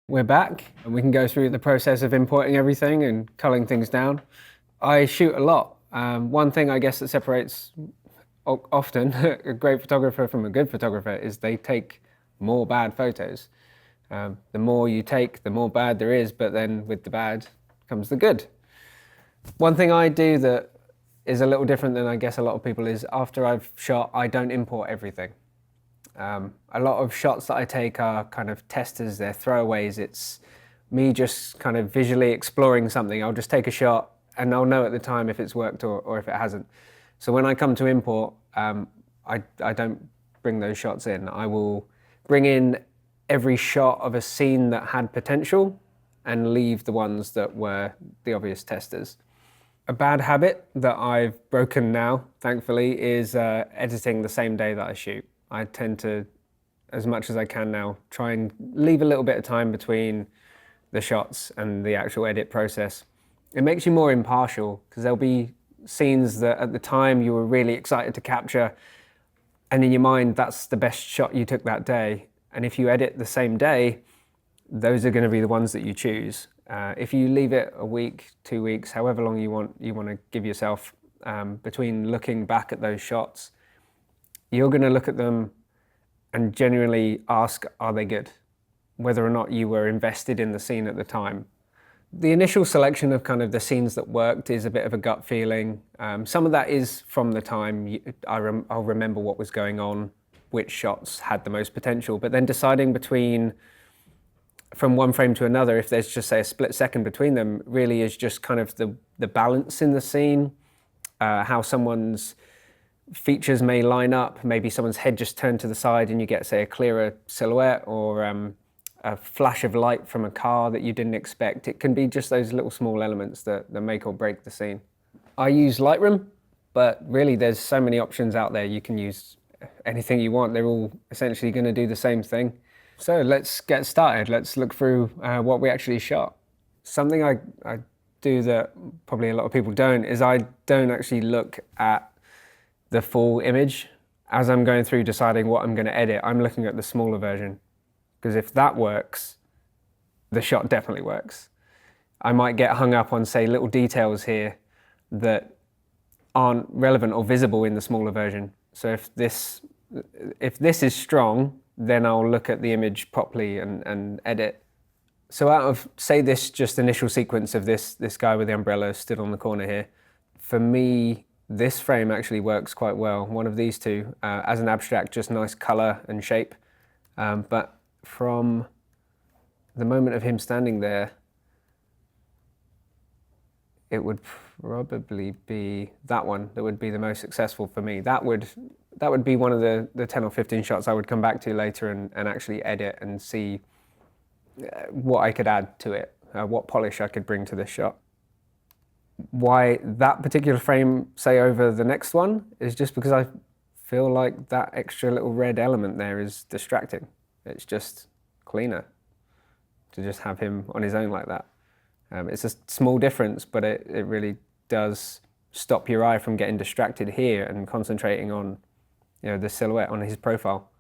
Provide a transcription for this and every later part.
We're back and we can go through the process of importing everything and culling things down. I shoot a lot. One thing I guess that separates often a great photographer from a good photographer is they take more bad photos. The more you take, the more bad there is, but then with the bad comes the good. One thing I do that is a little different than I guess a lot of people is after I've shot, I don't import everything. A lot of shots that I take are kind of testers, they're throwaways. It's me just kind of visually exploring something. I'll just take a shot and I'll know at the time if it's worked or if it hasn't. So when I come to import, I don't bring those shots in. I will bring in every shot of a scene that had potential and leave the ones that were the obvious testers. A bad habit that I've broken now, thankfully, is editing the same day that I shoot. I tend to, as much as I can now, try and leave a little bit of time between the shots and the actual edit process. It makes you more impartial because there'll be scenes that at the time you were really excited to capture, and in your mind that's the best shot you took that day. And if you edit the same day, those are going to be the ones that you choose. If you leave it a week, 2 weeks, however long you want to give yourself between looking back at those shots, you're going to look at them and genuinely ask, are they good? Whether or not you were invested in the scene at the time. The initial selection of kind of the scenes that worked is a bit of a gut feeling. Some of that is from the time I'll remember what was going on, which shots had the most potential, but then deciding between from one frame to another, if there's just say a split second between them, really is just kind of the balance in the scene, how someone's features may line up. Maybe someone's head just turned to the side and you get, say, a clearer silhouette or a flash of light from a car that you didn't expect. It can be just those little small elements that make or break the scene. I use Lightroom, but really there's so many options out there. You can use anything you want. They're all essentially going to do the same thing. So let's get started. Let's look through what we actually shot. Something I do that probably a lot of people don't is I don't actually look at the full image. As I'm going through deciding what I'm going to edit, I'm looking at the smaller version, because if that works, the shot definitely works. I might get hung up on, say, little details here that aren't relevant or visible in the smaller version. So if this is strong, then I'll look at the image properly and edit. So out of, say, this just initial sequence of this guy with the umbrella stood on the corner here, for me, this frame actually works quite well. One of these two, as an abstract, just nice color and shape. But from the moment of him standing there, it would probably be that one that would be the most successful for me. That would be one of the 10 or 15 shots I would come back to later and actually edit and see what I could add to it, what polish I could bring to this shot. Why that particular frame, say, over the next one, is just because I feel like that extra little red element there is distracting. It's just cleaner to just have him on his own like that. It's a small difference, but it really does stop your eye from getting distracted here and concentrating on, the silhouette on his profile.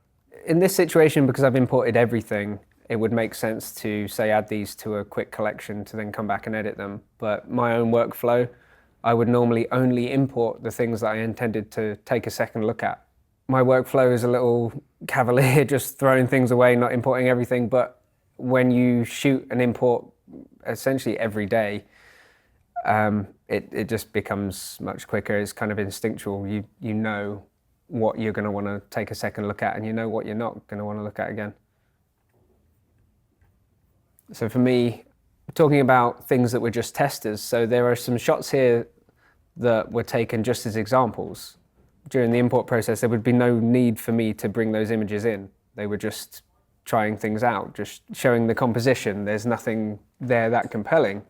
In this situation, because I've imported everything, it would make sense to, say, add these to a quick collection to then come back and edit them. But my own workflow, I would normally only import the things that I intended to take a second look at. My workflow is a little cavalier, just throwing things away, not importing everything. But when you shoot and import essentially every day, it just becomes much quicker. It's kind of instinctual. You know what you're going to want to take a second look at, and you know what you're not going to want to look at again. So for me, talking about things that were just testers, so there are some shots here that were taken just as examples. During the import process, there would be no need for me to bring those images in. They were just trying things out, just showing the composition. There's nothing there that compelling.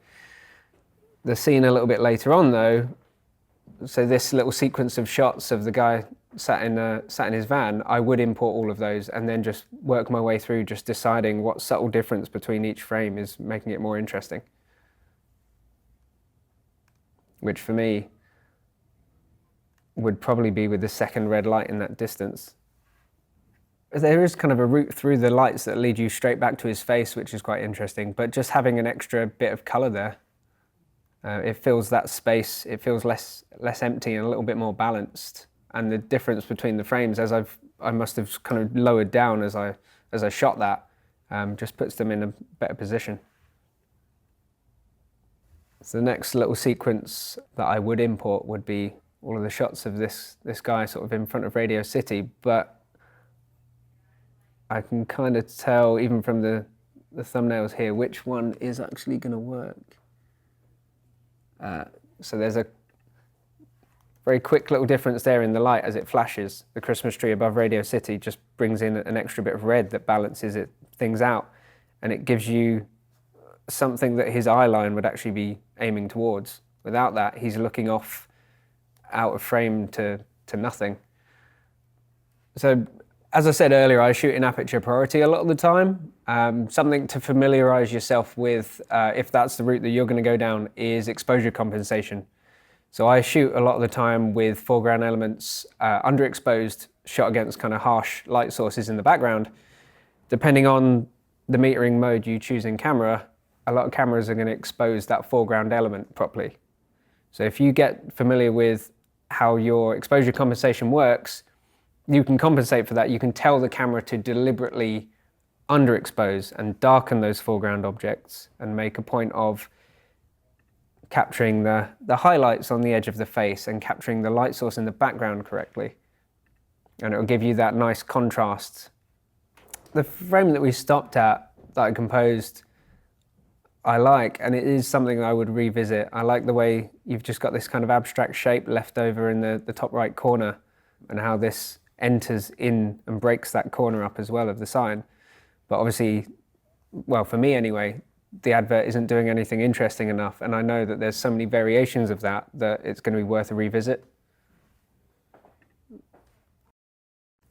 The scene a little bit later on, though, so this little sequence of shots of the guy sat in his van, I would import all of those and then just work my way through, just deciding what subtle difference between each frame is making it more interesting. Which for me would probably be with the second red light in that distance. There is kind of a route through the lights that lead you straight back to his face, which is quite interesting, but just having an extra bit of colour there, it fills that space, it feels less empty and a little bit more balanced. And the difference between the frames, as I must have kind of lowered down as I shot that, just puts them in a better position. So the next little sequence that I would import would be all of the shots of this guy sort of in front of Radio City, but I can kind of tell even from the thumbnails here which one is actually going to work. So there's a very quick little difference there in the light as it flashes. The Christmas tree above Radio City just brings in an extra bit of red that balances things out, and it gives you something that his eye line would actually be aiming towards. Without that, he's looking off out of frame to nothing. So as I said earlier, I shoot in aperture priority a lot of the time. Something to familiarize yourself with, if that's the route that you're going to go down, is exposure compensation. So I shoot a lot of the time with foreground elements underexposed, shot against kind of harsh light sources in the background. Depending on the metering mode you choose in camera, a lot of cameras are going to expose that foreground element properly. So if you get familiar with how your exposure compensation works, you can compensate for that. You can tell the camera to deliberately underexpose and darken those foreground objects and make a point of capturing the highlights on the edge of the face and capturing the light source in the background correctly. And it will give you that nice contrast. The frame that we stopped at, that I composed, I like, and it is something I would revisit. I like the way you've just got this kind of abstract shape left over in the top right corner, and how this enters in and breaks that corner up as well of the sign. But obviously, well, for me anyway, the advert isn't doing anything interesting enough, and I know that there's so many variations of that it's going to be worth a revisit.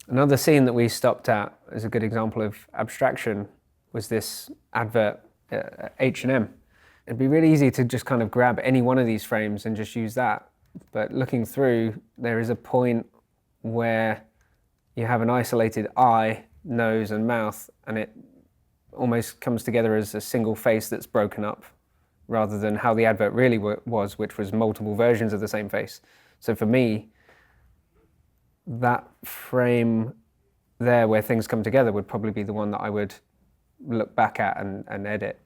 Another scene that we stopped at as a good example of abstraction was this advert at H&M. It'd be really easy to just kind of grab any one of these frames and just use that. But looking through, there is a point where you have an isolated eye, nose and mouth, and it almost comes together as a single face that's broken up, rather than how the advert really was, which was multiple versions of the same face. So for me, that frame there where things come together would probably be the one that I would look back at and edit.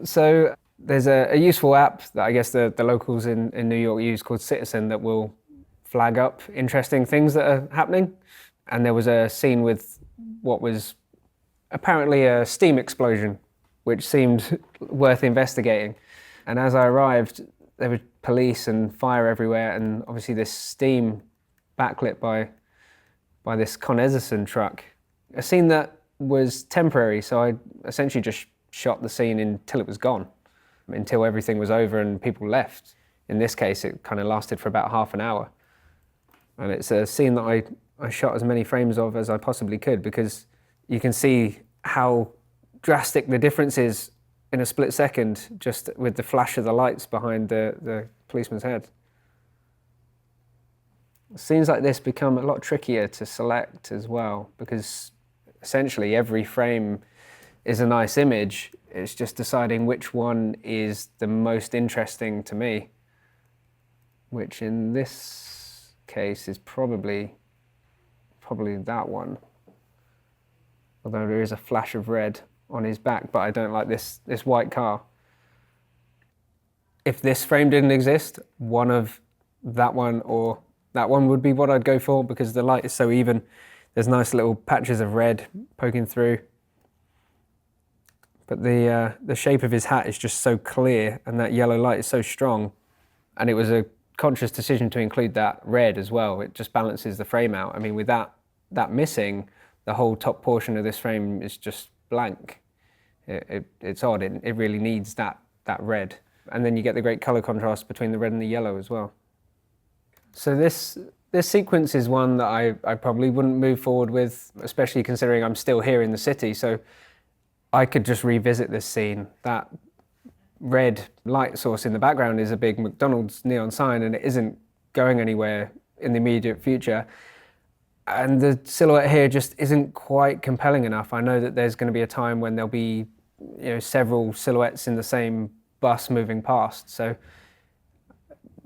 So there's a useful app that I guess the locals in New York use called Citizen that will flag up interesting things that are happening. And there was a scene with what was apparently a steam explosion, which seemed worth investigating. And as I arrived, there were police and fire everywhere, and obviously this steam backlit by this Con Edison truck. A scene that was temporary, so I essentially just shot the scene until it was gone, until everything was over and people left. In this case, it kind of lasted for about half an hour. And it's a scene that I shot as many frames of as I possibly could, because you can see how drastic the difference is in a split second, just with the flash of the lights behind the policeman's head. Scenes like this become a lot trickier to select as well, because essentially every frame is a nice image. It's just deciding which one is the most interesting to me, which in this case is probably that one. Although there is a flash of red on his back, but I don't like this white car. If this frame didn't exist, one of that one or that one would be what I'd go for, because the light is so even. There's nice little patches of red poking through. But the shape of his hat is just so clear, and that yellow light is so strong. And it was a conscious decision to include that red as well. It just balances the frame out. I mean, with that missing, the whole top portion of this frame is just blank. It's odd. It really needs that red. And then you get the great color contrast between the red and the yellow as well. So this sequence is one that I probably wouldn't move forward with, especially considering I'm still here in the city. So I could just revisit this scene. That red light source in the background is a big McDonald's neon sign, and it isn't going anywhere in the immediate future. And the silhouette here just isn't quite compelling enough. I know that there's going to be a time when there'll be, several silhouettes in the same bus moving past. So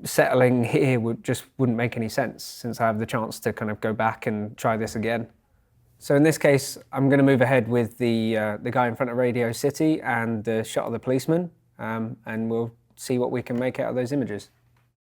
settling here wouldn't make any sense, since I have the chance to kind of go back and try this again. So in this case, I'm going to move ahead with the guy in front of Radio City and the shot of the policeman, and we'll see what we can make out of those images.